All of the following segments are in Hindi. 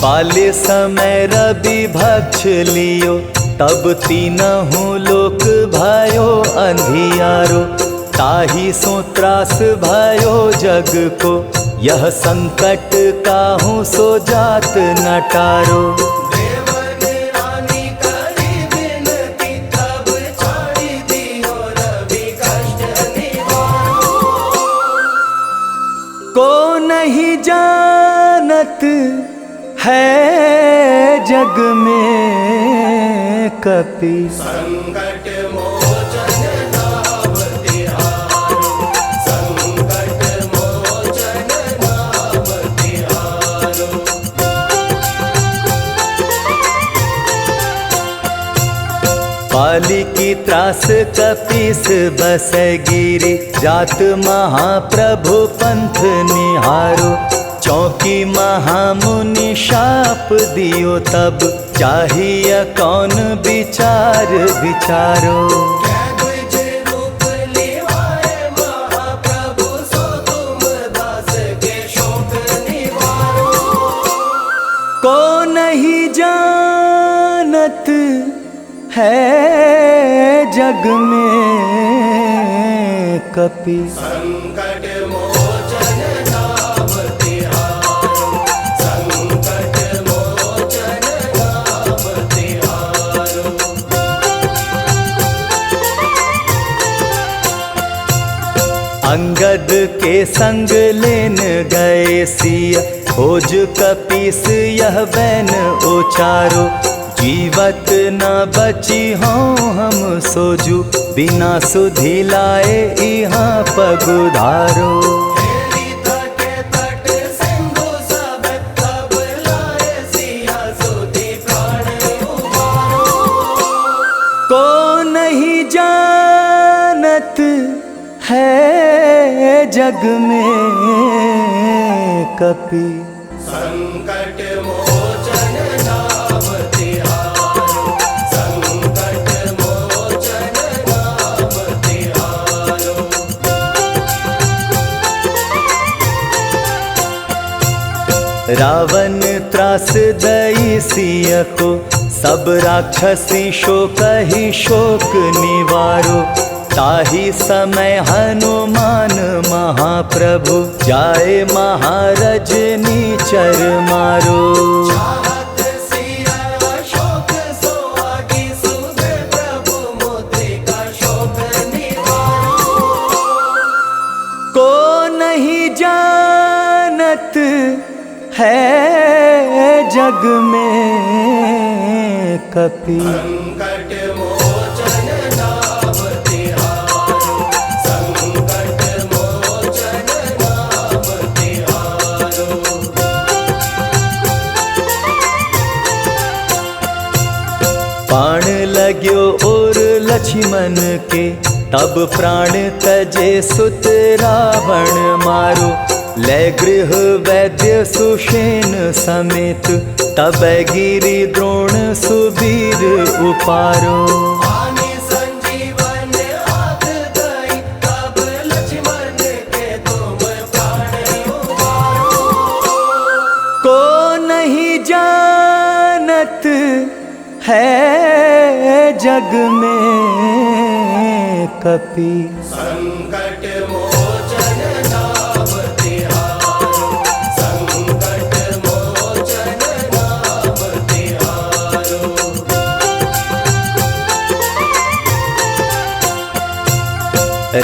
पाले समय रवि भक्ष लियो, तब तीनहु लोक भयो अंधियारो। ताहि सो त्रास भयो जग को, यह संकट काहू सो जात न टारो। को नहीं जानत है जग में कपि, संकट मोचन नाम तिहारो, संकट मोचन नाम तिहारो। पाली की त्रास कपीस बस गिरी, जात महाप्रभु पंथ निहारो। चौकी महामुनि शाप दियो, तब चाहिए कौन विचार विचारो। को नहीं जानत है जग में कपि, संकट मोचन नाम तिहारो, संकट मोचन नाम तिहारो। अंगद के संग लेन गए सिया, खोज कपीस यह बैन उचारो। जीवत न बची हों हम सोजू, बिना सुधि लाए यहाँ पगुधारो। को नहीं जानत है जग में कपि, संकट मोचन नाम तिहारो, संकट मोचन नाम तिहारो। रावण त्रास दई सिय को, सब राक्षसी शोक ही शोक निवारो। ताहि समय हनुमान महाप्रभु, जाए महारजनी चर मारो। चाहत सिया शोक सोहागी, सुधे प्रभु मुद्रिका शोक निवारो। को नहीं जानत है जग में कपि, संकट मोचन नाम तिहारो, संकट मोचन नाम तिहारो। बाण लाग्यो और लक्ष्मण के, तब प्राण तजे सुत रावण मारो। ले गृह वैद्य सुषेण समेत, तब गिरि द्रोण सुबीर उपारो। आने संजीवन हाथ दई, तब लक्ष्मण के तुम प्राण उबारो। को नहीं जानत है जग में कपि, संकट मोचन नाम तिहारो, संकट मोचन नाम तिहारो।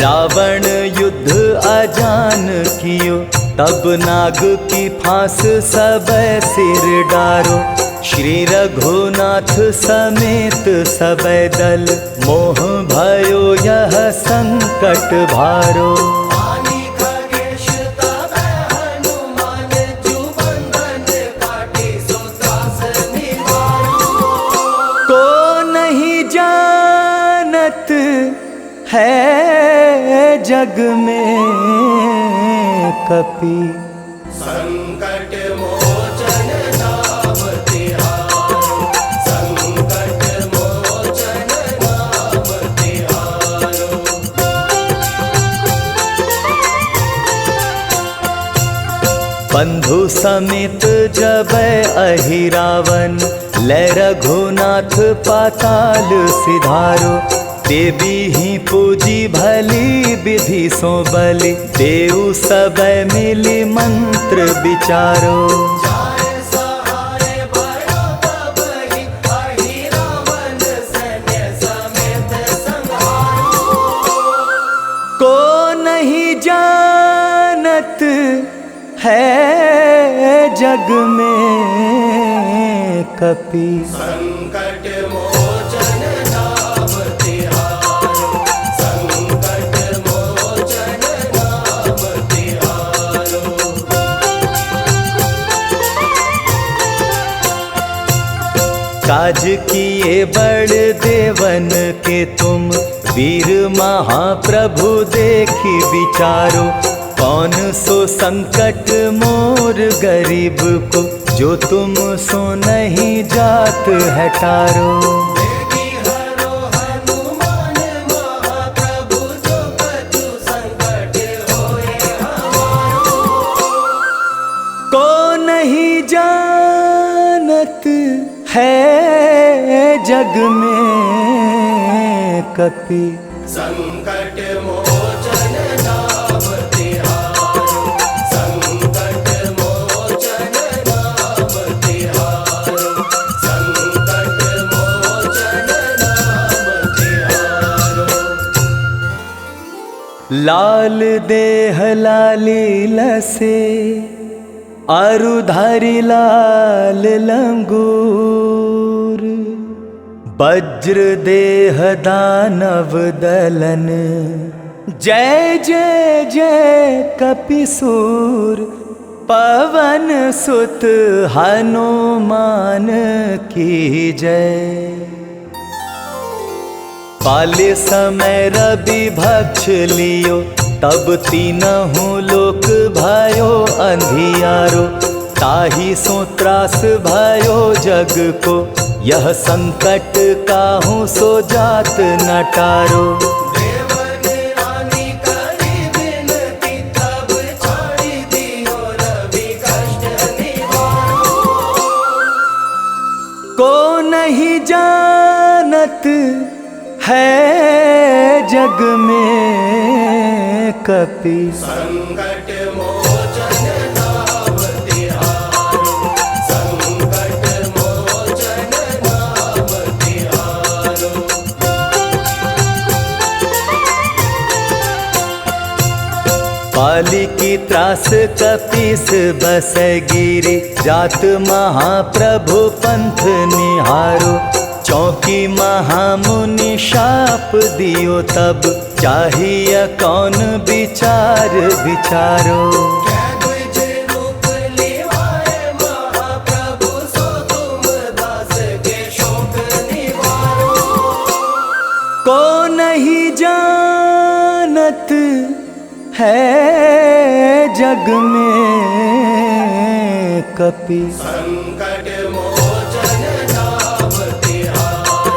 रावण युद्ध अजान कियो, तब नाग की फांस सब सिर डारो। श्री रघुनाथ समेत सब दल, मोह भयो यह संकट भारो। आनी खगेश तब हनुमान, जो बंधन काटे सो त्रास निवारो। को नहीं जानत है जग में कपि, संकट मोचन नाम तिहारो, संकट मोचन नाम तिहारो। बंधु समेत जब अहिरावन, लै रघुनाथ पाताल सिधारो। देवी ही पूजी भली विधि सो बलि, देव सब मिली मंत्र विचारो। जाय सहाय भयो तब ही, अहिरावन सैन्य समेत संहारो। को नहीं जानत है जग में कपि, संकट मोचन नाम तिहारो। संकट मोचन नाम तिहारो। काज किए बड़ देवन के तुम, वीर महाप्रभु देखी विचारो। कौन सो संकट मोर गरीब को, जो तुम सो नहीं जात है टारो। देवी हरो हनुमान महाप्रभु, जो कछु संकट होए हमारो। को नहीं जानत है जग में कपि, संकट मोचन नाम तिहारो। संकट मोचन नाम तिहारो। संकट मोचन नाम तिहारो। लाल देह लाली लसे, अरुधारी लाल लंगूर। वज्र देह दानव दलन, जय जय जय कपिसूर। पवन सुत हनुमान की जय। पाले समय रवि भक्ष लियो, तब तीनहु लोक भयो अंधियारो। ताहि सो त्रास भयो जग को, यह संकट काहू सो जात न टारो। देवन रानी करी विनती, तब छाड़ी दियो रवि कष्ट निवारो। को नहीं जानत है जग में कपि, संकट मोचन नाम तिहारो। संकट मोचन नाम तिहारो। पाली की त्रास कपीस बस गिरी, जात महाप्रभु पंथ निहारो। चौकी महामुनि शाप दियो तब, चाहिए कौन विचार विचारो। द्विज रूप लिवाए महाप्रभु, सो तुम दास के शोक निवारो। को नहीं जानत है जग में कपि, संकट मोचन नाम तिहारो।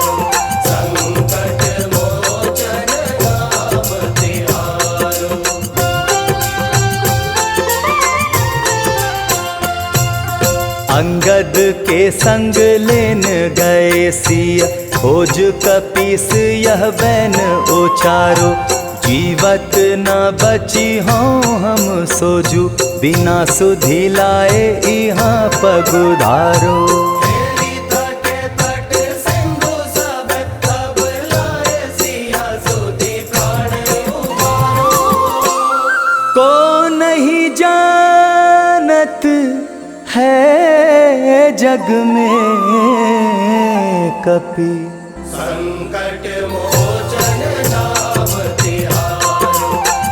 संकट मोचन नाम तिहारो। अंगद के संग लेन गए सिया, खोज कपीस यह बैन उचारो। जीवत न बची हों हम सोजू, बिना सुधि लाए यहाँ पगुधारो। हेली तटे तट सिंधु सब, तब लाए सिया सुधि प्राण उबारो। को नहीं जानत है जग में कपि, संकट मोचन नाम तिहारो।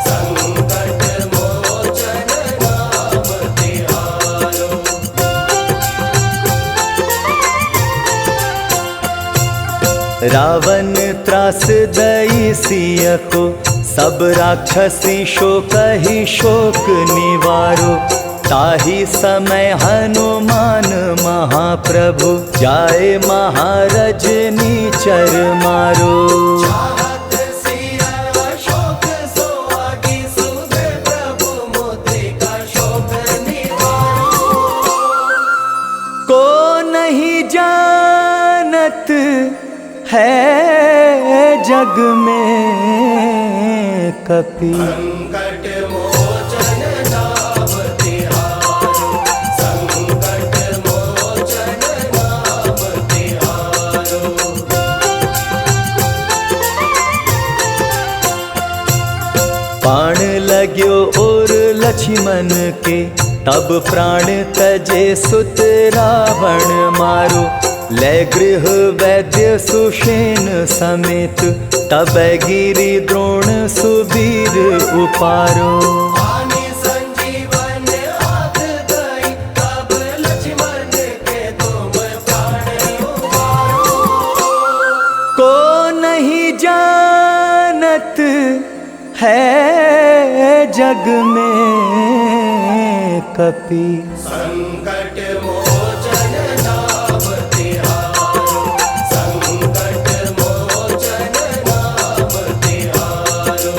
संकट मोचन नाम तिहारो। रावण त्रास दई सिय को, सब राक्षसी शोक ही शोक निवारो। ताहि समय हनुमान महाप्रभु, जाए महारज नीचर मारो। चाहत सिया शोक सोहागी, सुबह प्रभु मुद्रिका शोक निवारो। है जग में कपि। संकट मोचन नाम तिहारो, संकट मोचन नाम तिहारो। बाण लाग्यो और लक्ष्मण के, तब प्राण तजे सुत रावण मारो। ले गृह वैद्य सुषेण समेत, तब गिरि द्रोण सुबीर उपारो। आने संजीवन हाथ गई, तब लक्ष्मण के तुम प्राण उबारो। को नहीं जानत है जग में कपि। संकट मोचन नाम तिहारो, संकट मोचन नाम तिहारो।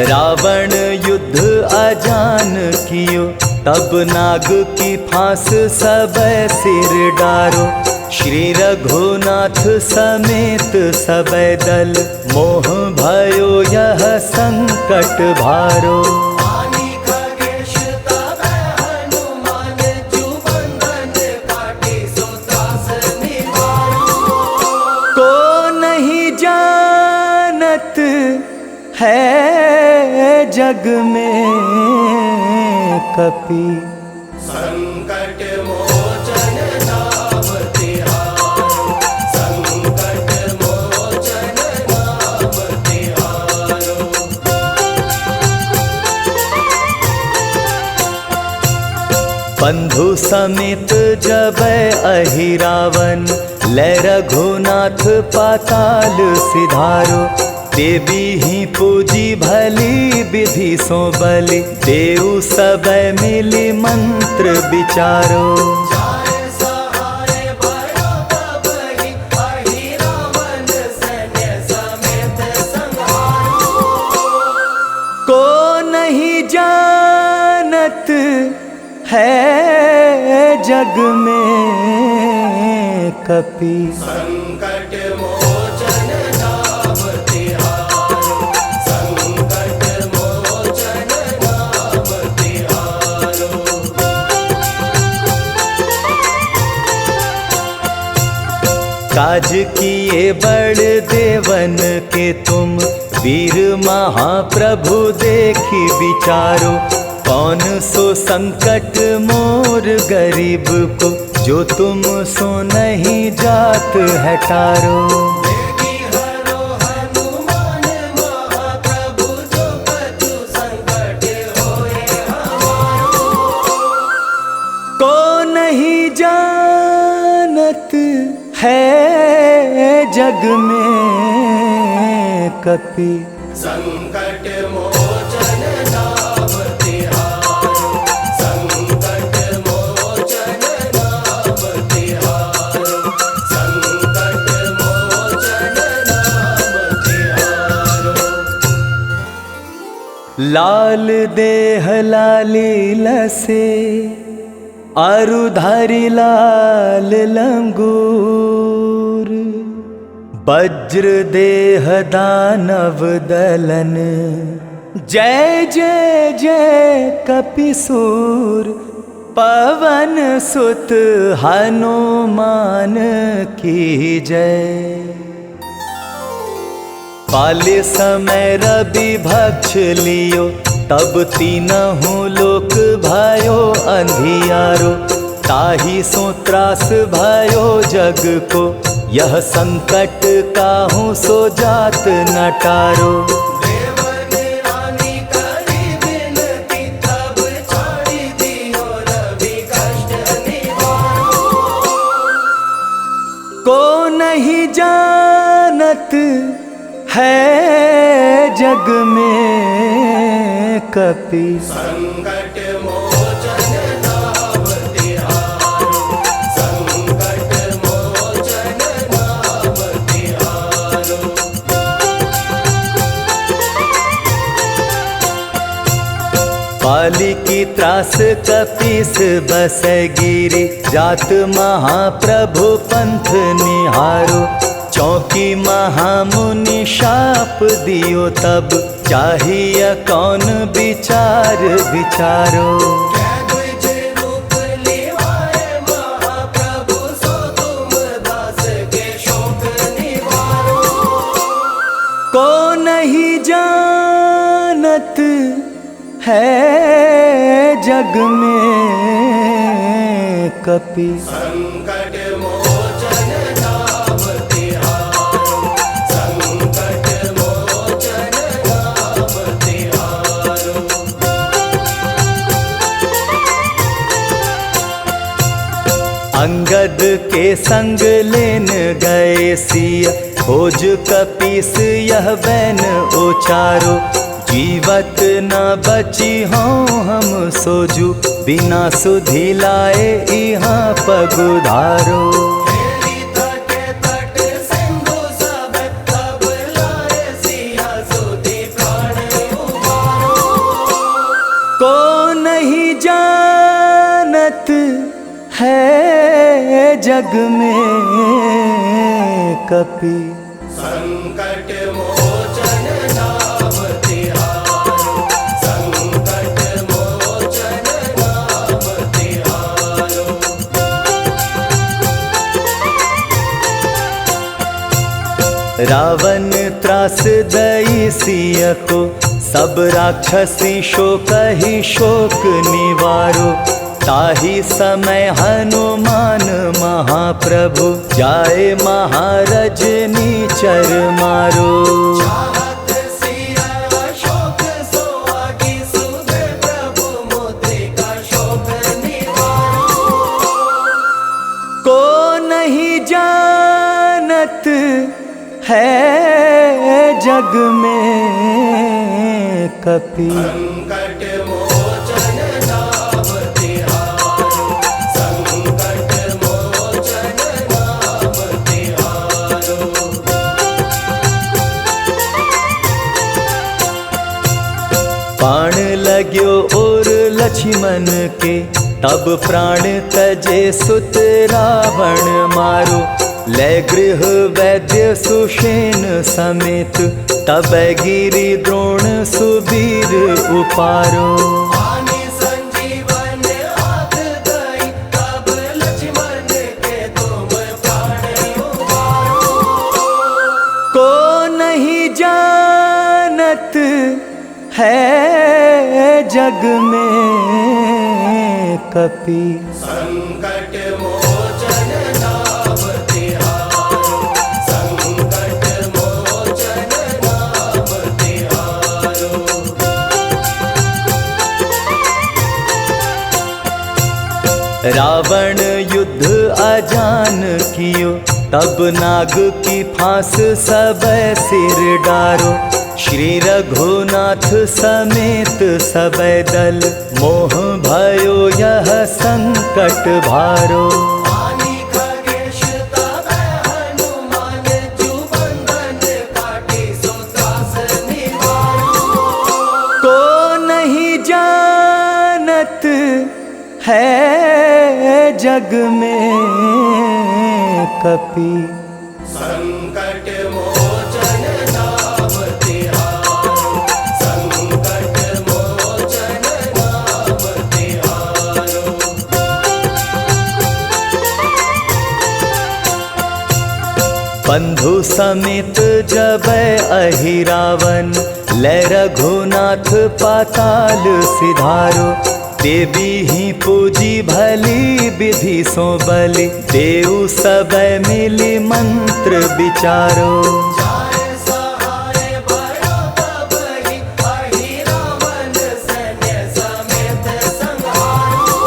रावण युद्ध अजान कियो, तब नाग की फांस सब सिर डारो। श्री रघुनाथ समेत सब दल, मोह भयो यह संकट भारो। आनी खगेश तब हनुमान, जू बंधन काटे सो त्रास निवारो। को नहीं जानत है जग में कपि। संकट मोचन नाम तिहारो, संकट मोचन नाम तिहारो। बंधु समेत जब अहिरावन, ले रघुनाथ पाताल सिधारो। देवी ही पूजी भली विधि सो बलि, देव सब मिली मंत्र विचारो। जाय सहाय भयो तब ही, अहिरावण सैन्य समेत संहारो। को नहीं जानत है जग में कपि। संकट मोचन नाम तिहारो, संकट मोचन नाम तिहारो। काज किए बड़ देवन के तुम, वीर महाप्रभु देखी विचारो। कौन सो संकट मोर गरीब को, जो तुम सो नहीं जात हटारो। देवी हरो हनुमान महाप्रभु, जो कछु संकट होए हमारो। को नहीं जानत है जग में कपि। संकट मोचन नाम तिहारो, संकट मोचन नाम तिहारो, संकट मोचन नाम तिहारो। लाल देह लाली लसे, अरुधारी लाल लंगूर। वज्र देह दानव दलन, जय जय जय कपिसूर। पवन सुत हनुमान की जय। पाले समय रवि भक्ष लियो, तब तीनहु लोक भयो अंधियारो। ताहि सो त्रास भयो जग को, यह संकट काहू सो जात न टारो। देवन रानी करी विनती, तब छाड़ी दियो रवि कष्ट निवारो। को नहीं जानत है जग में कपि। संकट मोचन नाम तिहारो, संकट मोचन नाम तिहारो। बाली की त्रास कपीस बस गिरी, जात महाप्रभु पंथ निहारो। चौकी महामुनि शाप दियो तब, चाहिए कौन विचार विचारो। को नहीं जानत है जग में कपि, संकट मोचन नाम तिहारो, संकट मोचन नाम तिहारो। अंगद के संग लेन गए सिया, खोज कपीस यह बैन उचारो। जीवत न बची हों हम सोजू, बिना सुधि लाए यहाँ पगुधारो। को नहीं जानत है जग में कपि, संकट मोचन नाम तिहारो, संकट मोचन नाम तिहारो। रावण त्रास दई सिय को, सब राक्षसी शोक ही शोक निवारो। ताही समय हनुमान महाप्रभु, जाए महारजनी चर मारो। चाहत सिया शोक सोहागी, सुध प्रभु मुद्रिका शोक निवारो। को नहीं जानत है जग में कपि, संकट मोचन नाम तिहारो, संकट मोचन नाम तिहारो। बाण लाग्यो और लक्ष्मण के, तब प्राण तजे सुत रावण मारो। ले गृह वैद्य सुषेण समेत, तब गिरि द्रोण सुबीर उपारो। आनी संजीवन हाथ दई, तब लक्ष्मण के तुम प्राण उबारो। को नहीं जानत है जग में कपि, संकट मोचन नाम तिहारो, संकट मोचन नाम तिहारो। रावण युद्ध अजान कियो, तब नाग की फांस सब सिर डारो। श्री रघुनाथ समेत सब दल, मोह भयो यह संकट भारो। आनी खगेश तब हनुमान, जु बंधन काटी सो त्रास निवारो। को नहीं जानत है जग में कपि, संकट मोचन नाम तिहारो, संकट मोचन नाम तिहारो। बंधु समेत जब अहिरावन, ले रघुनाथ पाताल सिधारो। देवी ही पूजी भली विधि सो बलि, देव सब मिली मंत्र विचारो। जाय सहाय भयो तब ही, अहिरावण सैन्य समेत संहारो।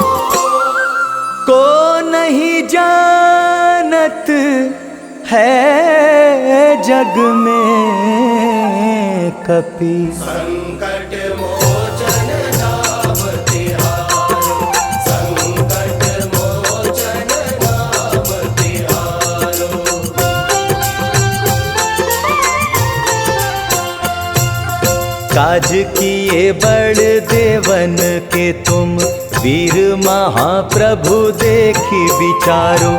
को नहीं जानत है जग में कपि, संकट मोचन नाम तिहारो, संकट मोचन नाम तिहारो। काज किए बड़ देवन के तुम, वीर महाप्रभु देखी विचारो।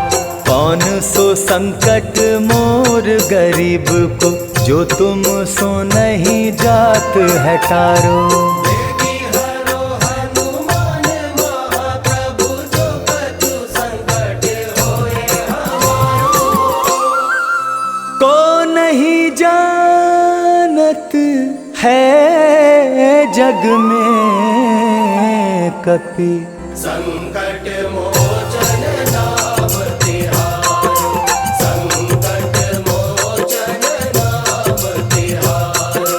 कौन सो संकट मोर गरीब को, जो तुम सो नहीं जात है टारो। देगी हरो हनुमान महाप्रभु, जो कछु संकट होए हमारो। को नहीं जानत है जग में कपि, संकट मोचन नाम तिहारो। संकट मोचन नाम तिहारो।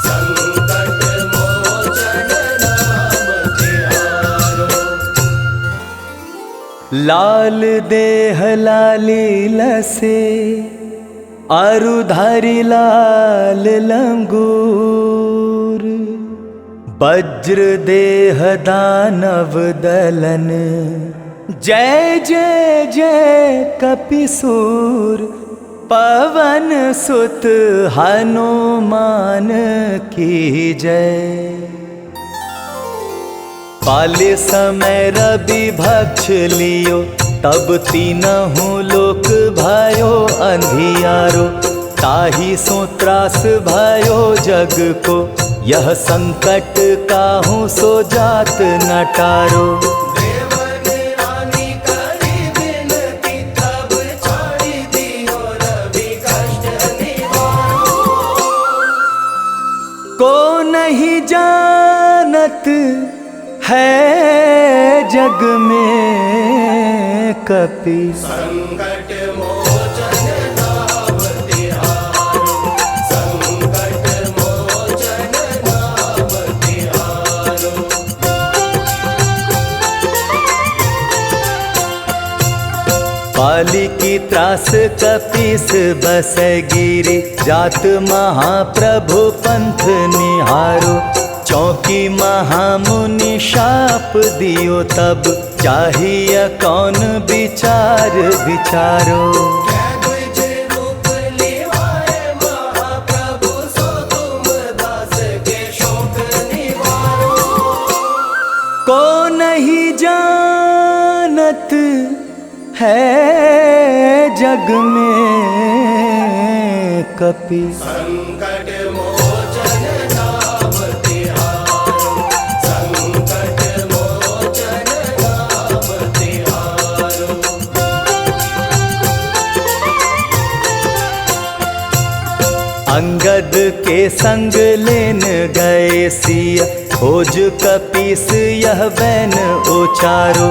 संकट मोचन नाम तिहारो। लाल देह लाली लसे, अरुधारी लाल लंगूर। वज्र देह दानव दलन, जय जय जय कपिसूर। पवन सुत हनुमान की जय। पाले समय रवि भक्ष लियो, तब तीनहु लोक भयो अंधियारो। ताहि सो त्रास भयो जग को, यह संकट काहू सो जात न टारो। देवन रानी करी विनती, तब छाड़ी दियो रवि कष्ट निवारो। को नहीं जानत है जग में कपि, संकट मोचन नाम तिहारो। संकट मोचन नाम तिहारो। पाली की त्रास कपीस बस गिरी, जात महाप्रभु पंथ निहारो। चौकी महामुनि शाप दियो, तब चाहिए कौन विचार विचारो। कै द्विज रूप लिवाए महाप्रभु, सो तुम दास के शोक निवारो। को नहीं जानत है जग में कपि, संकट मोचन नाम तिहारो। संकट मोचन नाम तिहारो। अंगद के संग लेन गए सिया, खोज कपीस यह बैन उचारो।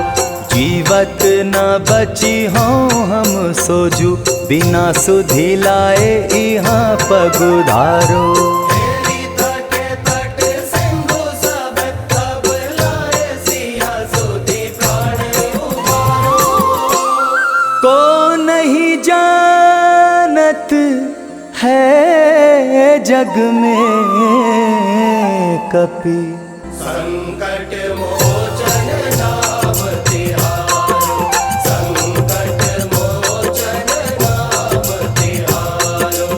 जीवत न बची हो हम सोजू, बिना सुधि लाए यहाँ पगुधारो। हेरी तटे तट सिंधु सब, तब लाए सिया सुधि प्राण उबारो। को नहीं जानत है जग में कपि, संकट मोचन नाम तिहारो। संकट मोचन नाम तिहारो।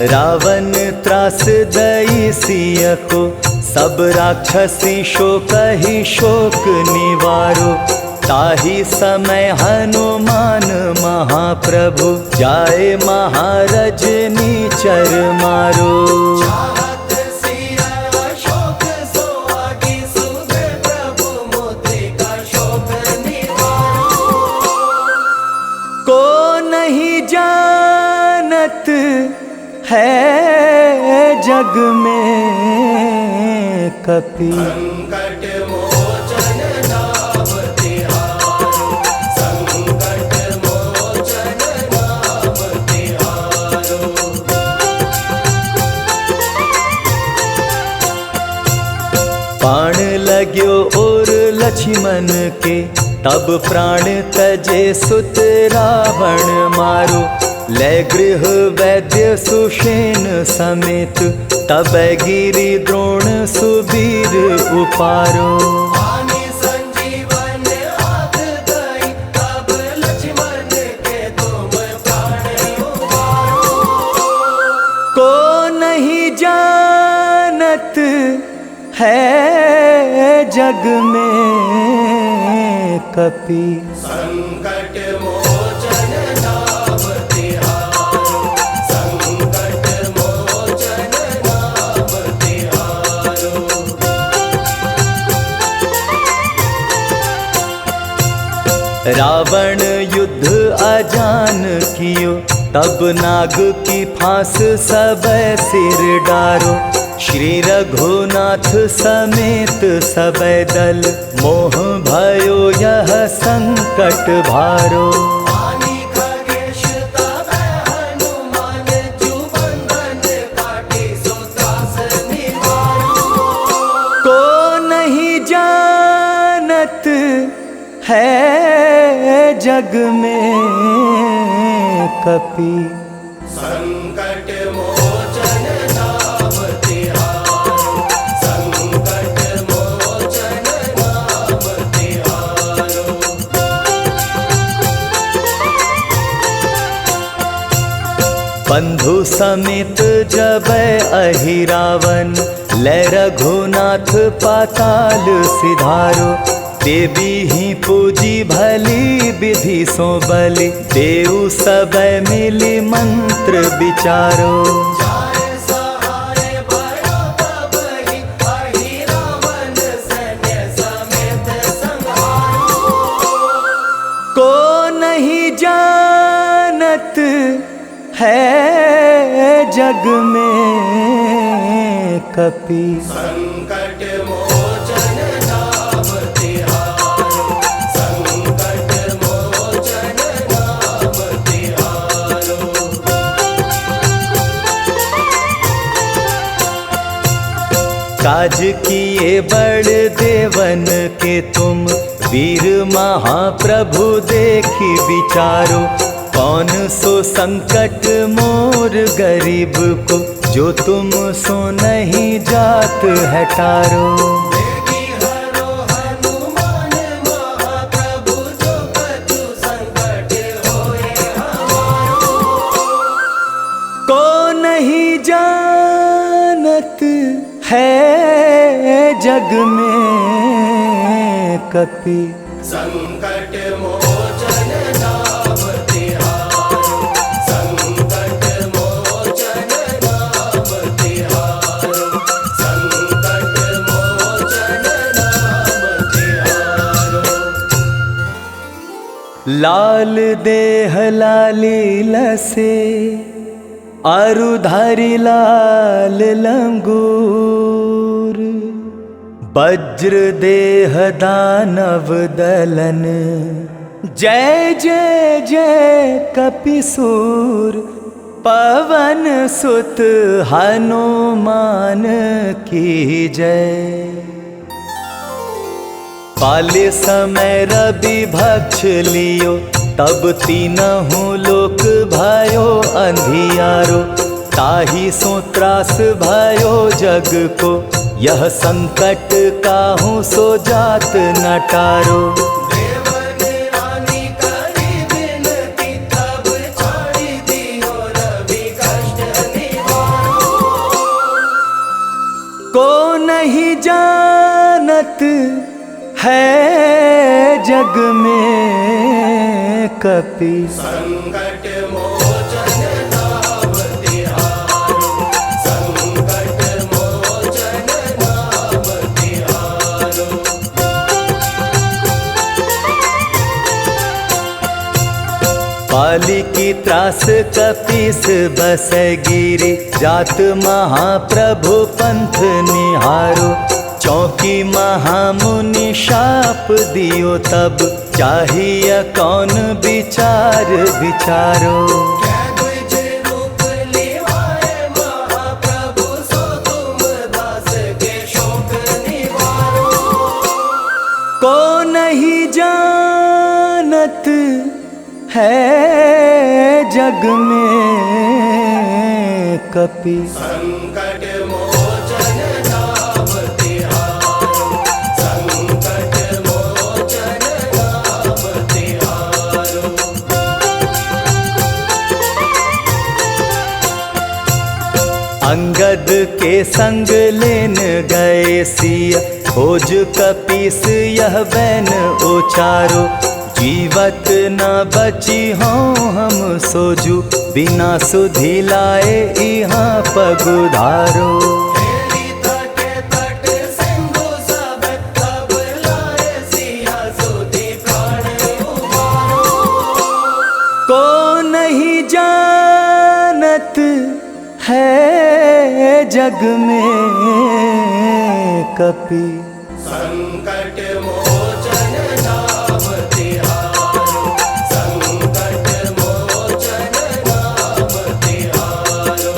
रावण त्रास दई सिय को, सब राक्षसी शोक ही शोक निवारो। ताहि समय हनुमान महाप्रभु, जाए महारजनी चर मारो। चाहत सिया शोक सोहागी, सुधे प्रभु मुद्रिका शोक निवारो। को नहीं जानत है जग में कपि, संकट मोचन नाम तिहारो। संकट मोचन नाम तिहारो। बाण लग्यो और लक्ष्मण के, तब प्राण तजे सुत रावण मारो। ले गृह वैद्य सुषेण समेत, तब गिरि द्रोण सुबीर उपारो। आनि संजीवन हाथ दई, तब लक्ष्मण के तुम प्राण उबारो। है जग में कपि। संकट मोचन नाम तिहारो, संकट मोचन नाम तिहारो। रावण युद्ध अजान कियो, तब नाग की फांस सब सिर डारो। श्री रघुनाथ समेत सब दल, मोह भयो यह संकट भारो। आनी खगेश तब हनुमान, जो बंधन काटे सो त्रास निवारो। को नहीं जानत है जग में कपि। संकट मोचन नाम तिहारो, संकट मोचन नाम तिहारो। बंधु समेत जब अहिरावन, लै रघुनाथ पाताल सिधारो। देवी ही पूजी भली विधि सो बलि, देव सब मिली मंत्र विचारो। जाय सहाय भयो तब ही, अहिरावण सैन्य समेत संहारो। को नहीं जानत है जग में कपि। संकट मोचन नाम तिहारो, संकट मोचन नाम तिहारो। काज किए बड़ देवन के तुम, वीर महाप्रभु देखी विचारो। कौन सो संकट मोर गरीब को, जो तुम सो नहीं जात है टारो। देवी हरो हनुमान महाप्रभु, जो कछु संकट होए हमारो। को नहीं जानत है जग में कपि। संकट मोचन नाम तिहारो, संकट मोचन नाम तिहारो, संकट मोचन नाम तिहारो। लाल देह लाली लसे, अरुधारी लाल लंगूर। वज्र देह दानव दलन, जय जय जय कपिसूर। पवन सुत हनुमान की जय। पाले समय रवि भक्ष लियो, तब तीनहु लोक भयो अंधियारो। ताहि सो त्रास भयो जग को, यह संकट काहू सो जात न टारो। देवन रानी करी विनती, तब छाड़ी दियो रवि कष्ट निवारो। को नहीं जानत है जग में कपि। संकट मोचन नाम तिहारो, संकट मोचन नाम तिहारो। पाली की त्रास कपीस बस गिरी, जात महाप्रभु पंथ निहारो। चौकी महामुनि शाप दियो तब, चाहिए कौन विचार विचारो। द्विज रूप लिवाए महाप्रभु, सो तुम दास के शोक निवारो। को नहीं जानत है जग में कपि। संकट मोचन नाम तिहारो, संकट मोचन नाम तिहारो। अंगद के संग लेन गए सिया, खोज कपीस यह बैन उचारो। जीवत न बची हों हम सोजू, बिना सुधि लाए यहाँ पगुधारो। हेली तटे तट सिंधु सब, तब लाए सिया सुधि प्राण उबारो। को नहीं जानत है जग में कपि, संकट मोचन नाम तिहारो, संकट मोचन नाम तिहारो।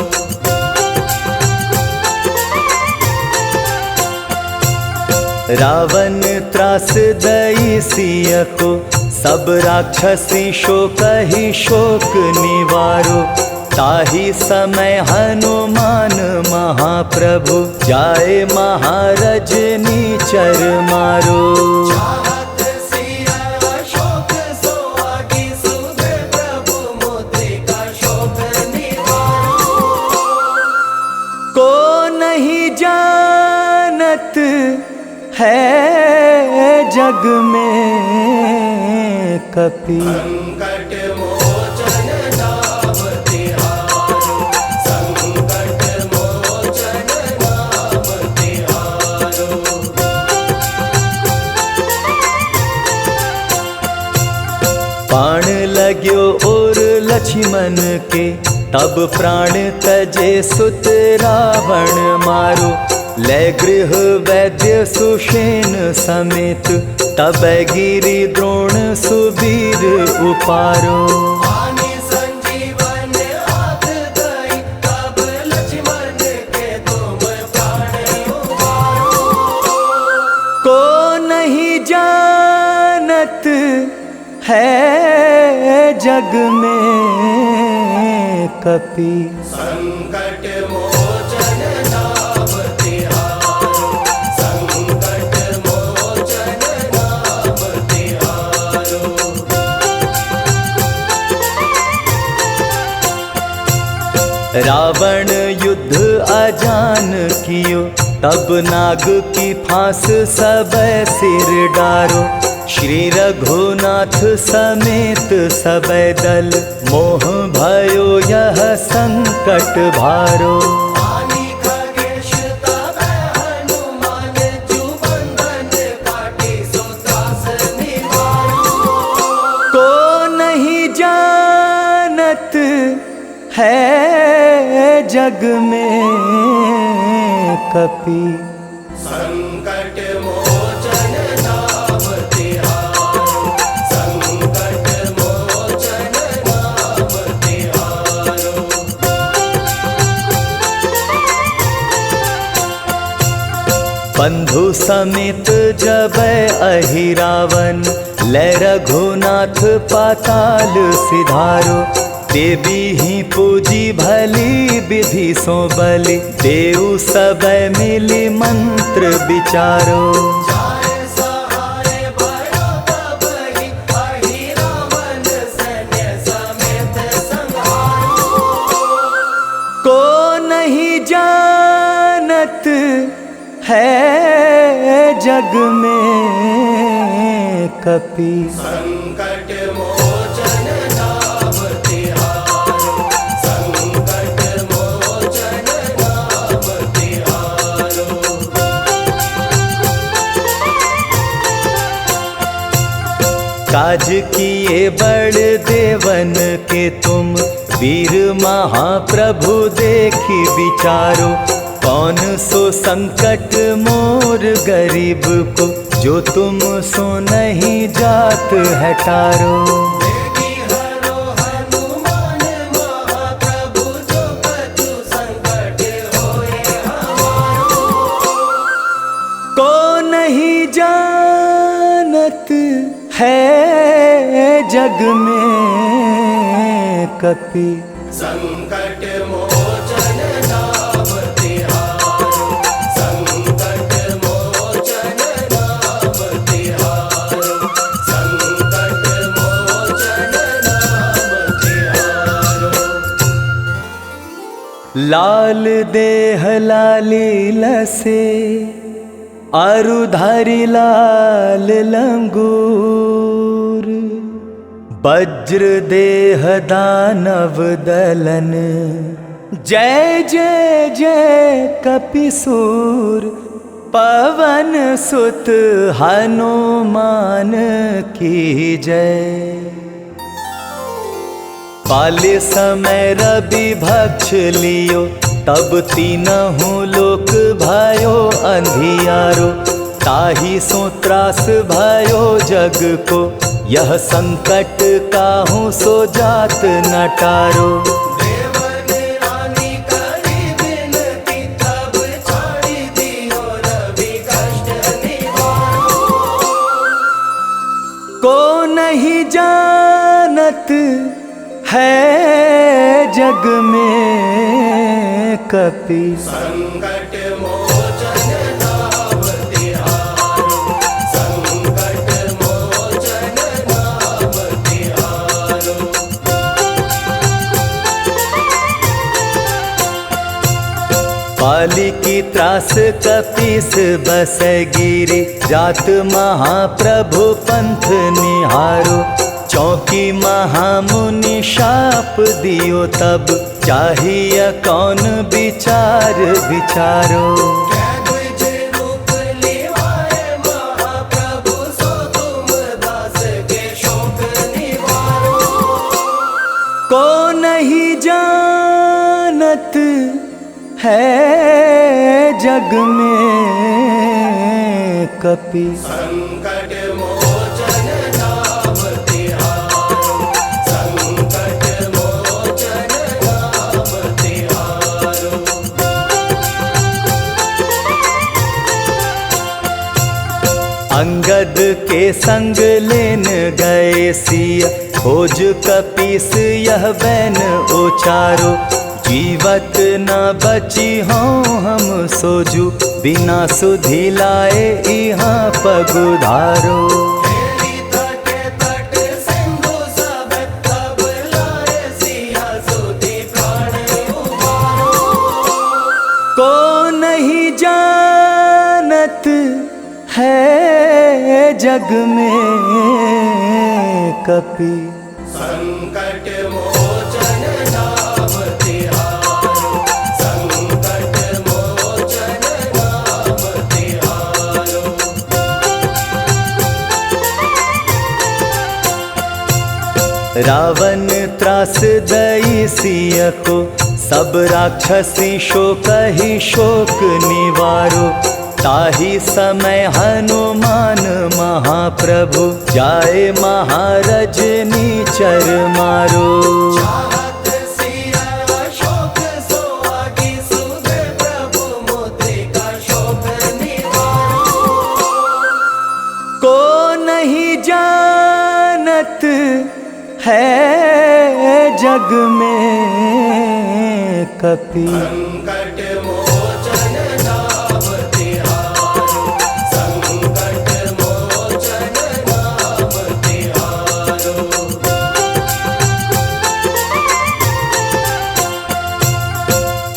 रावण त्रास दई सिय को, सब राक्षसी शोक ही शोक निवारो। ताहि समय हनुमान महाप्रभु, जाए महारजनी चर मारो। चाहत सिया शोक सोहागी, सुध प्रभु मुद्रिका शोक निवारो। को नहीं जानत है जग में कपि, संकट मोचन नाम तिहारो, संकट मोचन नाम तिहारो। बाण लाग्यो और लक्ष्मण के, तब प्राण तजे सुत रावण मारो। ले गृह वैद्य सुषेण समेत, तब गिरि द्रोण सुबीर उपारो। आनि संजीवन हाथ दई, तब लक्ष्मण के तुम प्राण उबारो। को नहीं जानत है जग में कपि, संकट मोचन नाम तिहारो, संकट मोचन नाम तिहारो। रावण युद्ध अजान कियो, तब नाग की फांस सब सिर डारो। श्री रघुनाथ समेत सब दल, मोह भयो यह संकट भारो। आनि खगेश तब हनुमान, जु बंधन काटी सो त्रास निवारो। को नहीं जानत है जग में कपि, संकट मोचन नाम तिहारो, संकट मोचन नाम तिहारो। बंधु समेत जब अहिरावन, ले रघुनाथ पाताल सिधारो। देवी ही पूजी भली विधि सो बलि, देव सब मिली मंत्र विचारो। जाय सहाय भयो तब ही, अहिरावण सैन्य समेत संहारो। को नहीं जानत है जग में कपि, संकट मोचन नाम तिहारो, संकट मोचन नाम तिहारो। काज किए बड़ देवन के तुम, वीर महाप्रभु देखी विचारो। कौन सो संकट मोर गरीब को, जो तुम सो नहीं जात हटारो। देवी हरो हनुमान महाप्रभु, जो कछु संकट होए हमारो। को नहीं जानत है जग में कपि, संकट मोचन नाम तिहारो, संकट मोचन नाम तिहारो, संकट मोचन नाम तिहारो। लाल देह लाली लसे अरुधारी लाल लंगूर, वज्र देह दानव दलन, जय जय जय कपिसूर, पवन सुत हनुमान की जय। पाले समय रवि भक्ष लियो, तब तीनहु लोक भयो अंधियारो, ताहि सो त्रास भयो जग को, यह संकट काहू सो जात न टारो। देवन रानी करी बिनती, तब छाड़ी दियो रवि कष्ट निवारो। को नहीं जानत है जग में कपि, संकट मोचन नाम तिहारो, संकट मोचन नाम तिहारो। पाली की त्रास कपीस बस गिरी, जात महाप्रभु पंथ निहारो, चौकी महामुनि शाप दियो तब, चाहिए कौन विचार विचारो। द्विज रूप लिवाए महाप्रभु, सो तुम दास के शोक निवारो। को नहीं जानत है जग में कपि, संकट मोचन नाम तिहारो, संकट मोचन नाम तिहारो। अंगद के संग लेन गए सिया, खोज कपीस यह बैन उचारो, जीवत न बची हों हम सोजू, बिना सुधि लाए यहाँ पगुधारो। तेरी तटे तट सिंधु सब, तब लाए सिया सुधि प्राण उबारो। को नहीं जानत है जग में कपि, संकट मोचन नाम तिहारो, संकट मोचन नाम तिहारो। रावण त्रास दई सिय को, सब राक्षसी शोक ही शोक निवारो, ताहि समय हनुमान महाप्रभु, जाए महारज नीचर मारो। चाहत सिया शोक सोहागी, सुधे प्रभु मुद्रिका शोक निवारो। को नहीं जानत है जग में कपि, संकट मोचन नाम तिहारो, संकट मोचन नाम तिहारो।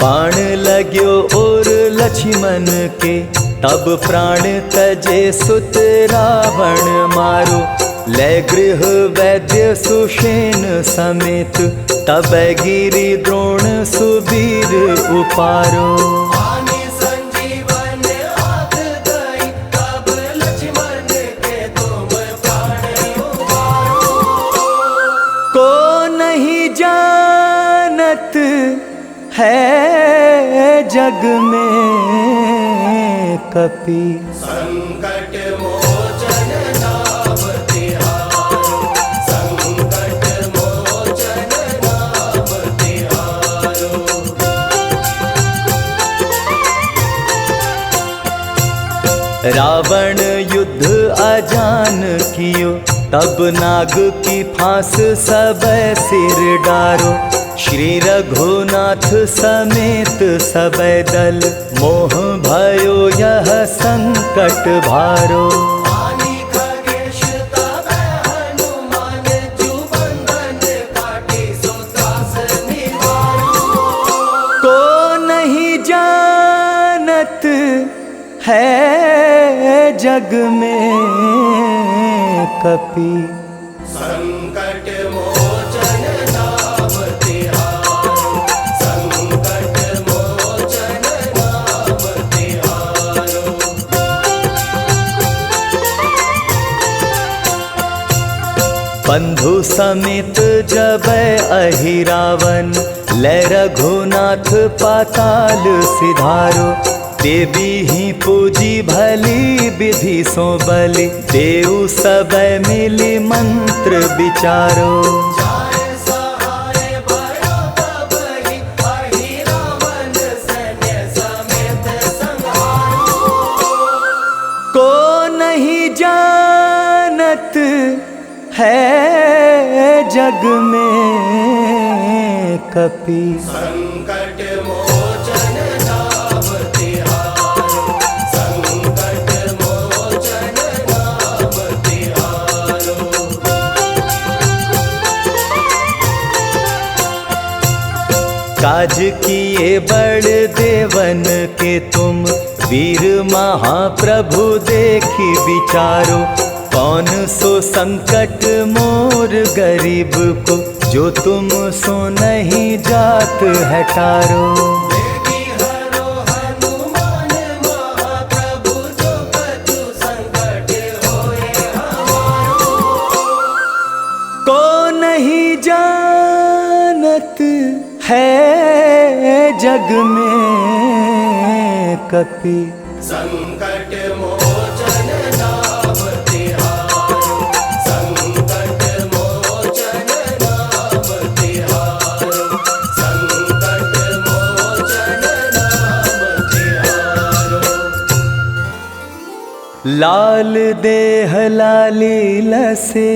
बाण लाग्यो और लक्ष्मण के, तब प्राण तजे सुत रावण मारो, ले गृह वैद्य सुषेण समेत, तब गिरि द्रोण सुबीर उपारो। आनि संजीवन हाथ दई, तब लक्ष्मण के तुम प्राण उबारो। को नहीं जानत है जग में कपि, संकट मोचन नाम तिहारो, संकट मोचन नाम तिहारो। रावण युद्ध अजान कियो, तब नाग की फांस सब सिर डारो, श्री रघुनाथ समेत सब दल, मोह भयो यह संकट भारो। आनि खगेश तब हनुमान, जु बंधन काटी सो त्रास निवारो। को है जग में कपि। संकट मोचन नाम तिहारो, संकट मोचन नाम तिहारो। बंधु समेत जब अहिरावन, लै रघुनाथ पाताल सिधारो। देवी ही पूजी भली विधि सो बलि, देव सब मिली मंत्र विचारो। जाय सहाय भयो तब ही, अहिरावन सैन्य समेत संहारो। को नहीं जानत है जग में कपि। संकट मोचन नाम तिहारो, संकट मोचन नाम तिहारो। काज किए बड़ देवन के तुम, वीर महाप्रभु देखी विचारो। कौन सो संकट मोर गरीब को, जो तुम सो नहीं जात है टारो। देवी हरो हनुमान महाप्रभु, जो कछु संकट होए हमारो। को नहीं जानत है जग में कपि। संकट मोचन नाम तिहारो, संकट मोचन नाम तिहारो, संकट मोचन नाम तिहारो। लाल देह लाली लसे,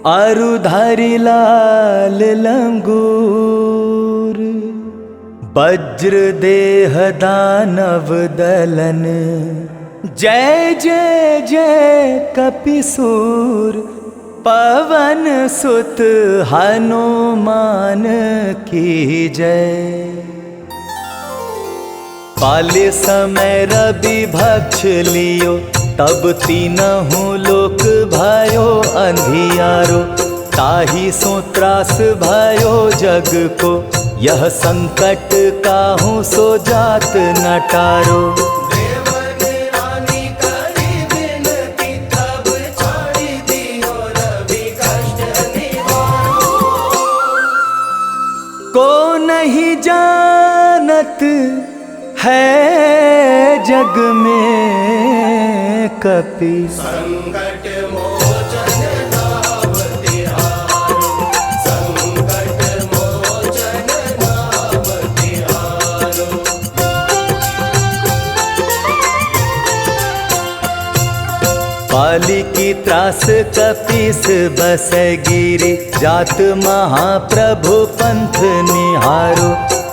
अरुधारी लाल लंगूर। वज्र देह दानव दलन, जय जय जय कपिसूर। पवन सुत हनुमान की जय। पाले समय रवि भक्ष लियो, तब तीनहु लोक भयो अंधियारो। ताहि सो त्रास भयो जग को, यह संकट काहू सो जात न टारो। देवन रानी करी विनती, तब छाड़ी दियो रवि कष्ट निवारो। को नहीं जानत है जग में कपि। संकट मोचन नाम तिहारो, संकट मोचन नाम तिहारो। पाली की त्रास कपीस बस गिरी, जात महाप्रभु पंथ निहारो।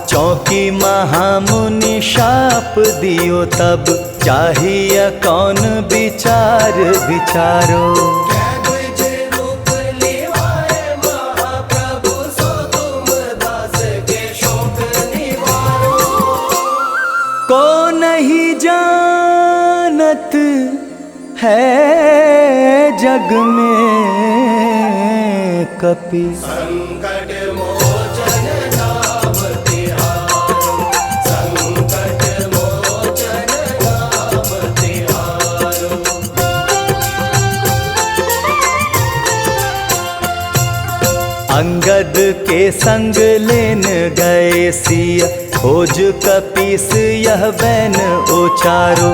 चौकी महामुनि शाप दियो तब, चाहिए कौन विचार विचारो। क्या द्विज रूप लिवाए महाप्रभु, सो तुम दास के शोक निवारो। को नहीं जानत है जग में कपि। संकट मोचन नाम तिहारो, संकट मोचन नाम तिहारो। अंगद के संग लेन गए सिया, खोज कपीस यह बैन उचारो।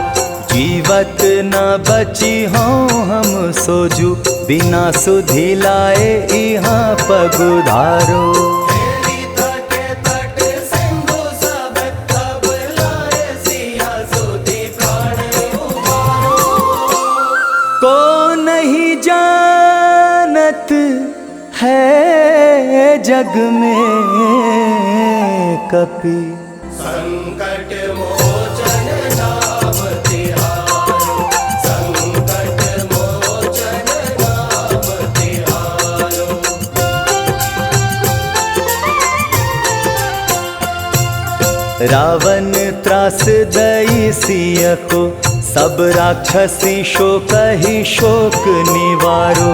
जीवत न बची हो हम सोजू, बिना सुधि लाए यहाँ पगुधारो। हेरी तटे तट सिंधु सब, तब लाए सिया सुधि प्राण उबारो। को नहीं जानत है जग में कपि। संकट मोचन नाम तिहारो, संकट मोचन नाम तिहारो। रावण त्रास दई सिय को, सब राक्षसी शोक ही शोक निवारो।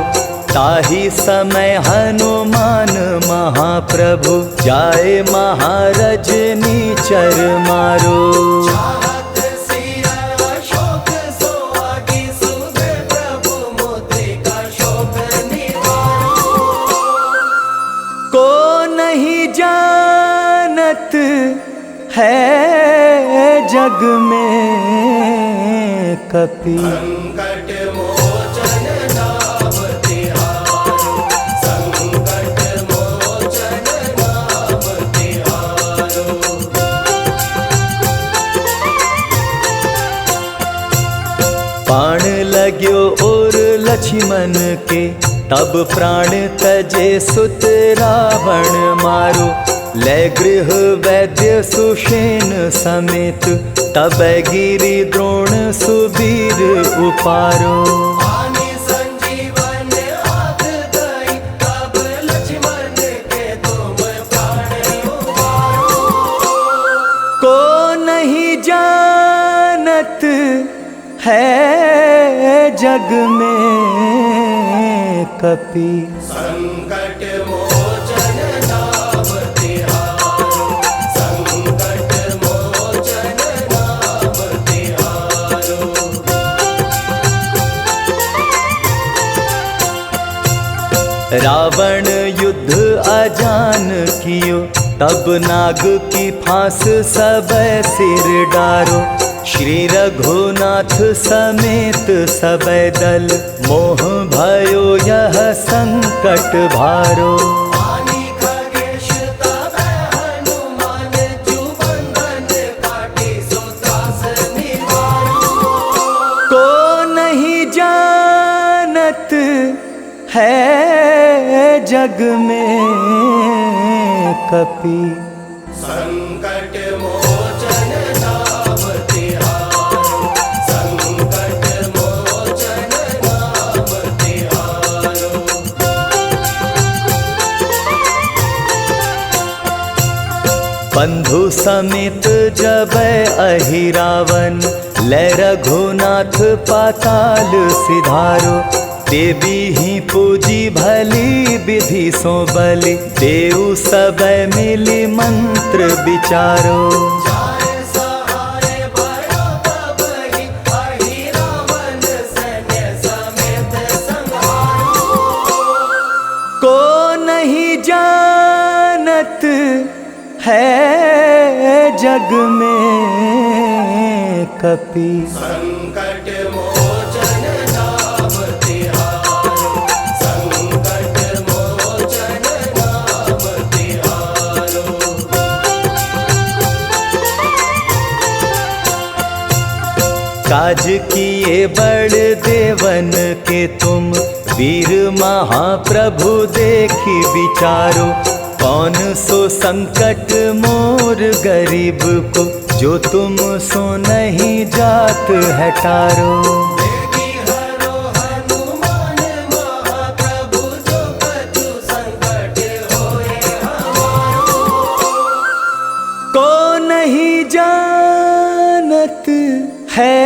ताहि समय हनुमान महाप्रभु, जाए महारजनी चर मारो। चाहत सिया शोक सोहागी, सुध प्रभु मुद्रिका शोक निवारो। को नहीं जानत है जग में कपि, संकट मोचन नाम तिहारो। संकट मोचन नाम तिहारो। बाण लग्यो और लक्ष्मण के, तब प्राण तजे सुत रावण मारो। लै गृह वैद्य सुषेण समेत, तब गिरि द्रोण सुबीर उपारो। आनि संजीवन हाथ दई, तब लक्ष्मण के तुम प्राण उबारो। को नहीं जानत है जग में कपि, संकट मोचन नाम तिहारो। संकट मोचन नाम तिहारो। रावण युद्ध अजान कियो, तब नाग की फांस सब सिर डारो। श्री रघुनाथ समेत सब दल, मोह भयो यह संकट भारो। आनि खगेश तब हनुमान, जु बंधन काटी सो त्रास निवारो। को नहीं जानत है जग में कपि, संकट मोचन नाम तिहारो। संकट मोचन नाम तिहारो। बंधु समेत जब अहिरावन, लै रघुनाथ पाताल सिधारो। देवी ही पूजी भली विधि सो बलि, देव सब मिली मंत्र विचारो। जाय सहाय भयो तब ही, अहिरावण सैन्य समेत संहारो। को नहीं जानत है जग में कपि, संकट मोचन नाम तिहारो। संकट मोचन नाम तिहारो। काज किए बड़ देवन के तुम, वीर महाप्रभु देखी विचारो। कौन सो संकट मोर गरीब को, जो तुम सो नहीं जात है टारो। देवी हरो हनुमान महाप्रभु, जो कछु संकट होए हमारो। को नहीं जानत है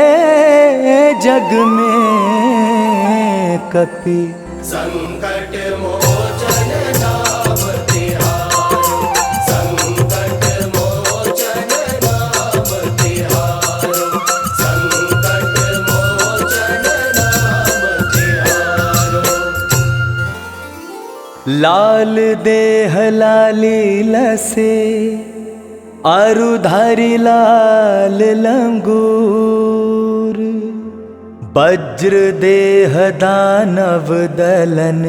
जग में कपि, संकट मोचन नाम तिहारो। संकट मोचन नाम तिहारो। संकट मोचन नाम तिहारो। लाल देह लाली लसे, अरुधारी लाल लंगूर। वज्र देह दानव दलन,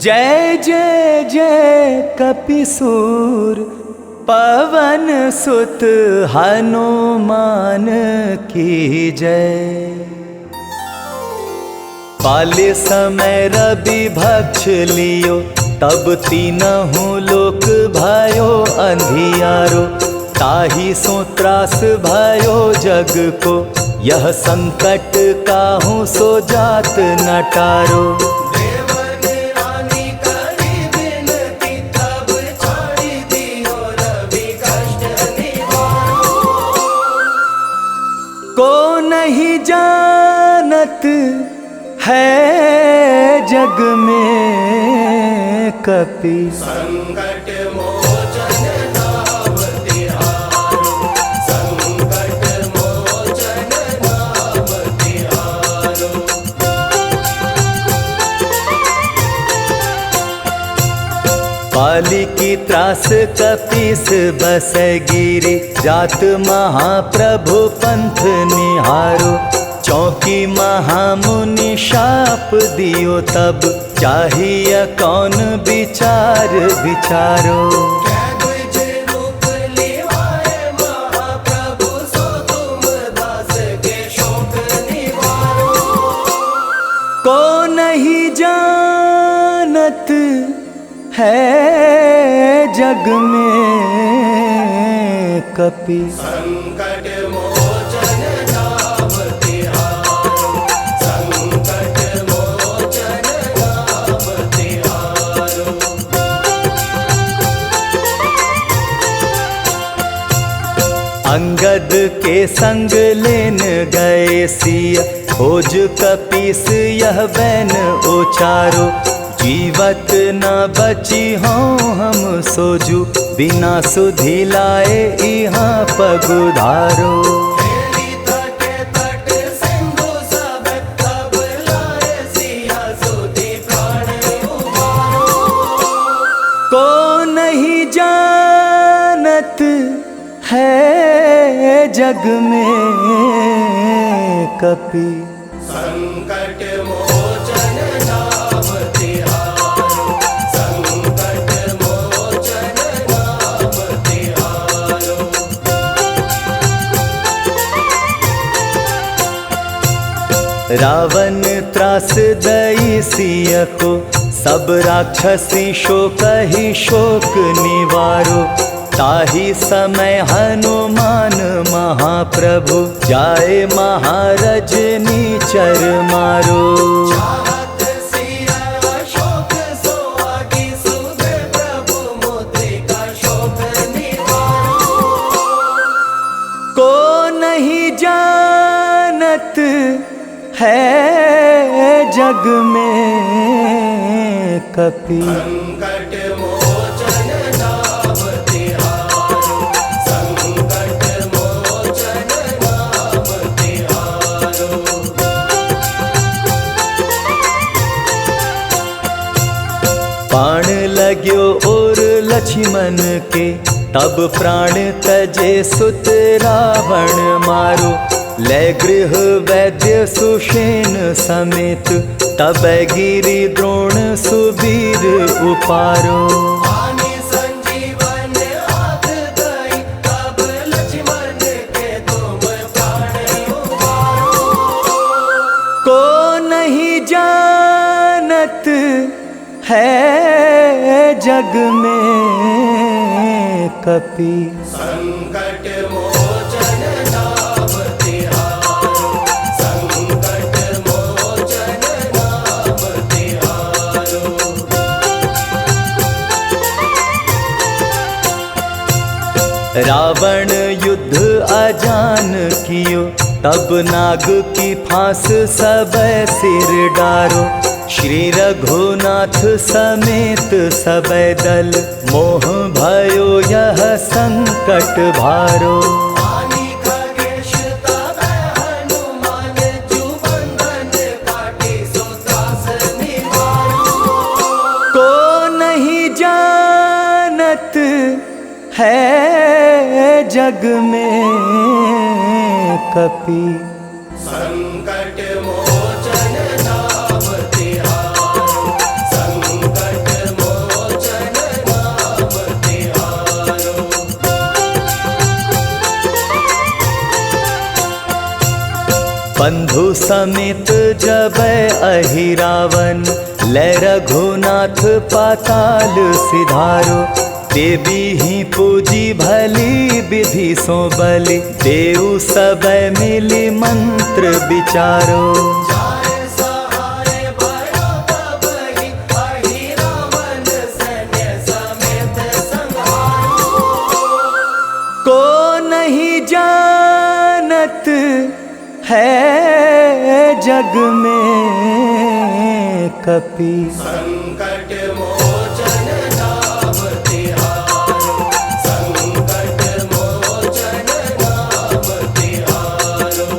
जय जय जय कपिसूर। पवन सुत हनुमान की जय। बाल्य समय रवि भक्ष लियो, तब तीनहु लोक भयो अंधियारो। ताहि सो त्रास भयो जग को, यह संकट काहू सो जात न टारो। देवन रानी करी बिनती, तब छाड़ी दियो रवि कष्ट निवारो। जानत है जग में कपि। संकट मोचन नाम तिहारो, संकट मोचन नाम तिहारो। पाली की त्रास कपीस बसै गिरि, जात महाप्रभु पंथ निहारो। चौकी महामुनि शाप दियो तब, चाहिए कौन विचार विचारो। द्विज रूप लिवाए महाप्रभु, सो तुम दास के शोक निवारो। को नहीं जानत है जग में कपि। संकट मोचन नाम तिहारो, संकट मोचन नाम तिहारो। अंगद के संग लेन गए सिया, खोज कपीस यह बैन उचारो। जीवत न बची हों हम सोजू, बिना सुधि लाए यहाँ पगुधारो। हेली तटे तट सिंधु सब, तब लाए सिया सुधि प्राण उबारो। को नहीं जानत है जग में कपि। संकट मोचन नाम तिहारो, संकट मोचन नाम तिहारो। रावण त्रास दई सिय को, सब राक्षसी शोक ही शोक निवारो। ताहि समय हनुमान महाप्रभु, जाए महारजनी चर मारो। चाहत सिया शोक सोहागी, सुध प्रभु मुद्रिका शोक निवारो। को नहीं जानत है जग में कपि। संकट मोचन नाम तिहारो, संकट मोचन नाम तिहारो। बाण लाग्यो और लक्ष्मण के, तब प्राण तजे सुत रावण मारो। ले गृह वैद्य सुषेण समेत, तब गिरि द्रोण सुबीर उपारो। आनि संजीवन हाथ दई, तब लक्ष्मण के तुम प्राण उबारो। को नहीं जानत है जग में कपि। संकट मोचन नाम तिहारो, संकट मोचन नाम तिहारो। रावण युद्ध अजान कियो, तब नाग की फांस सब सिर डारो। श्री रघुनाथ समेत सब दल, मोह भयो यह संकट भारो। आनि खगेश तब हनुमान, जू बंधन काटी सो त्रास निवारो। को नहीं जानत है जग में कपि। संकट मोचन नाम तिहारो, संकट मोचन नाम तिहारो। बंधु समेत जब अहिरावन, ले रघुनाथ पाताल सिधारो। देवी ही पूजी भली विधि सो बलि, देव सब मिली मंत्र विचारो। जाय सहाय भयो तब ही, अहिरावण सैन्य समेत संहारो। को नहीं जानत है जग में कपि। संकट मोचन नाम तिहारो, संकट मोचन नाम तिहारो।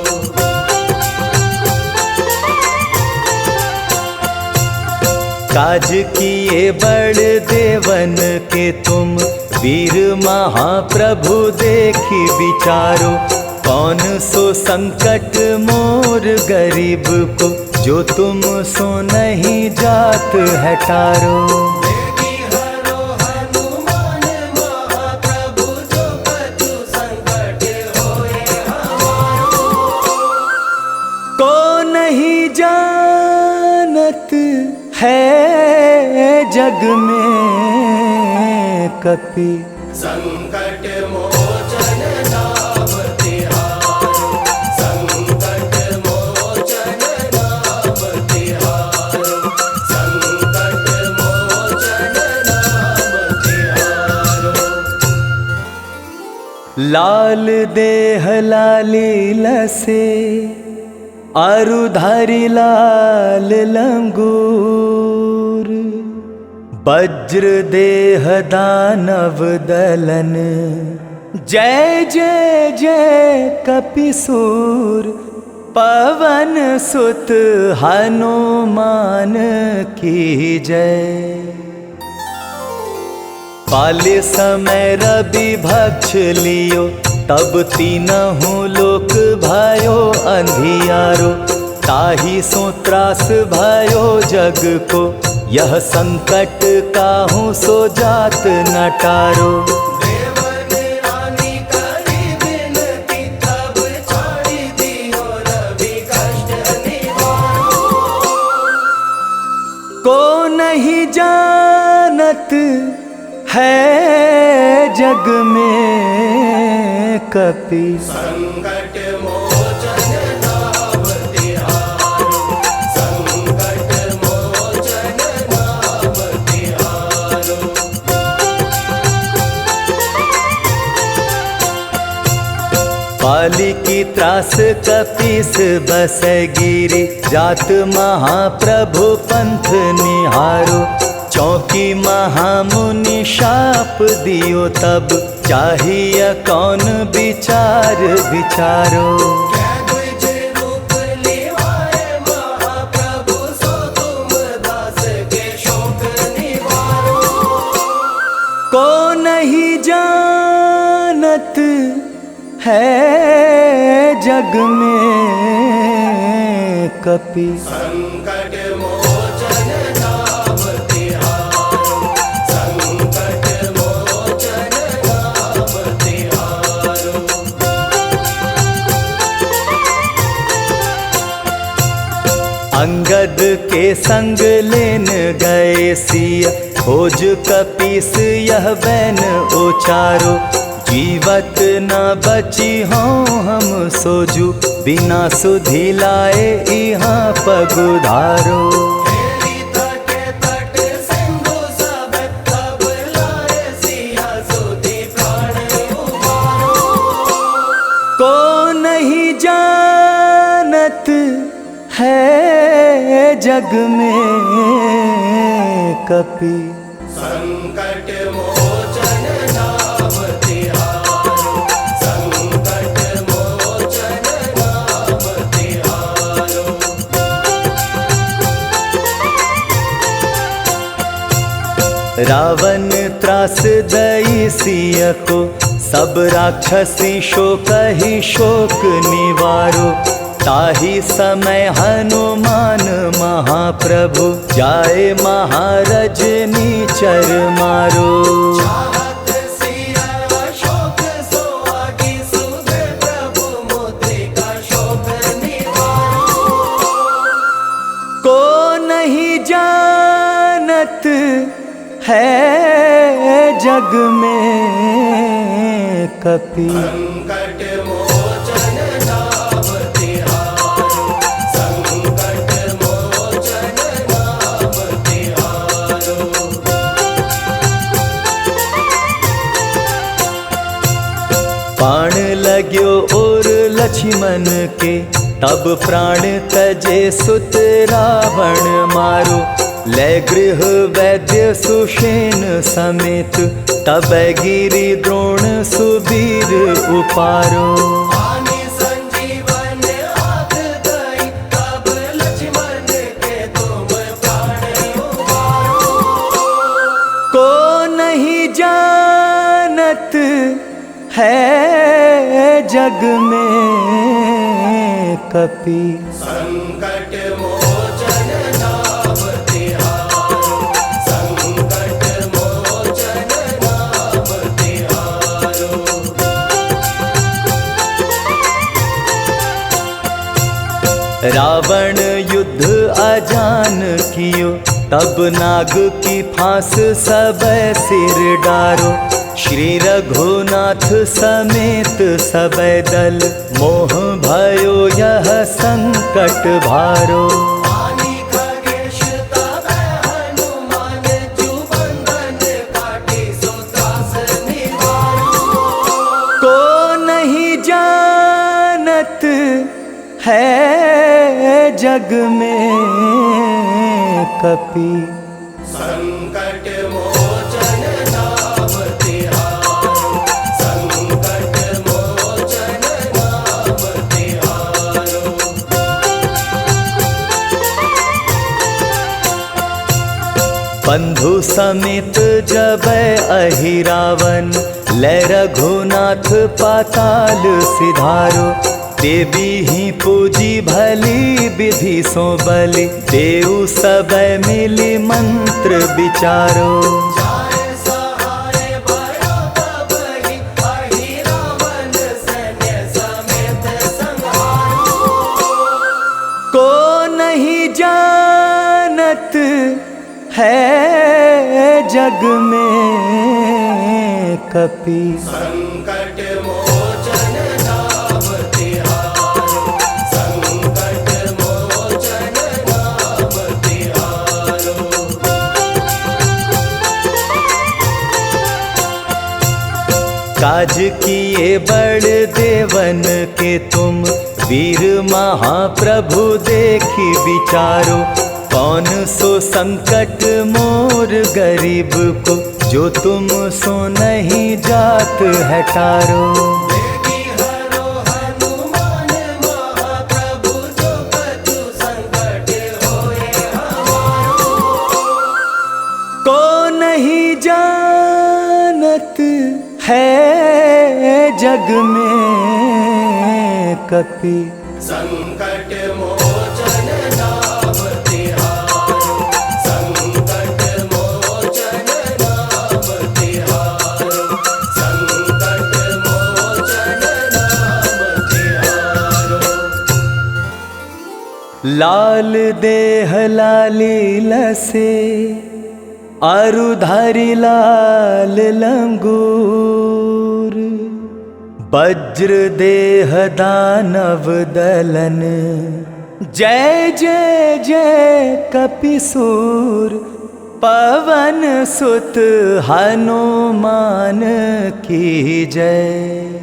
काज किए बड़ देवन के तुम, वीर महाप्रभु देखी विचारो। कौन सो संकट मोर गरीब को, जो तुम सो नहीं जात हटारो। देवी हरो हनुमान महाप्रभु, जो कछु संकट होए हमारो। को नहीं जानत है जग में कपि। संकट मोचन नाम तिहारो, संकट मोचन नाम तिहारो, संकट मोचन नाम तिहारो। लाल देह लाली लसे, अरुधारी लाल लंगूर। वज्र देह दानव दलन, जय जय जय कपिसूर। पवन सुत हनुमान की जय। पाले समय रवि भक्ष लियो, तब तीनहु लोक भयो अंधियारो। ताहि सो त्रास भयो जग को, यह संकट काहू सो जात न टारो। देवन रानी करी बिनती, तब छाड़ी दियो रवि कष्ट निवारो। को नहीं जानत है जग में कपि। संकट मोचन नाम तिहारो, संकट मोचन नाम तिहारो। पाली की त्रास कपीस बस गिरी, जात महाप्रभु पंथ निहारो। चौकी महामुनि शाप दियो तब, चाहिए कौन विचार विचारो। क्या द्विज रूप लिवाए महाप्रभु, सो तुम दास के शोक निवारो। को नहीं जानत है जग में कपि। संकट मोचन नाम तिहारो, संकट मोचन नाम तिहारो। अंगद के संग लेन गए सिया, खोज कपीस यह बैन उचारो। जीवत न बची हों हम सोजू, बिना सुधि लाए यहाँ पगुधारो। तेरी तटे तट सिंधु सब, तब लाए सिया सुधि प्राण उबारो। को नहीं जानत है जग में कपि। संकट मोचन नाम तिहारो, संकट मोचन नाम तिहारो। रावण त्रास दई सिय को, सब राक्षसी शोक ही शोक निवारो। ताहि समय हनुमान महाप्रभु, जाए महारज नीचर मारो। चाहत सिया शोक सोहागी, सुधे प्रभु मुद्रिका शोक निवारो। को नहीं जानत है जग में कपि। संकट मोचन नाम तिहारो, संकट मोचन नाम तिहारो। बाण लाग्यो और लक्ष्मण के, तब प्राण तजे सुत रावण मारो, ले गृह वैद्य सुषेण समेत, तब गिरि द्रोण सुबीर उपारो। आनी संजीवन आग गई, तब लक्ष्मण के तुम प्राण उबारो। को नहीं जानत है जग में कपि, संकट मोचन नाम तिहारो, संकट मोचन नाम तिहारो। रावण युद्ध अजान कियो, तब नाग की फांस सब सिर डारो। श्री रघुनाथ समेत सब दल, मोह भयो यह संकट भारो। आनी खगेश तब हनुमान, जू बंधन काटी सो त्रास निवारो। को नहीं जानत है जग में कपि, संकट मोचन नाम तिहारो, संकट मोचन नाम तिहारो। बंधु समेत जब अहिरावन, ले रघुनाथ पाताल सिधारो। देवी ही पूजी भली विधि सो बलि, देव सब मिली मंत्र विचारो। जाय सहाय भयो तब ही, अहिरावण सैन्य समेत संहारो। को नहीं जानत है जग में कपि, संकट मोचन नाम तिहारो, संकट मोचन नाम तिहारो। काज किए बड़ देवन के तुम, वीर महाप्रभु देखी विचारो। कौन सो संकट मोर गरीब को, जो तुम सो नहीं जात है टारो। देवी हरो हनुमान महाप्रभु, जो कछु संकट होए हमारो। को नहीं जानत है जग में कपि, संकट मोचन नाम तिहारो, संकट मोचन नाम तिहारो, संकट मोचन नाम तिहारो। लाल देह लाली लसे, अरुधारी लाल लंगूर। वज्र देह दानव दलन, जय जय जय कपिसूर। पवन सुत हनुमान की जय।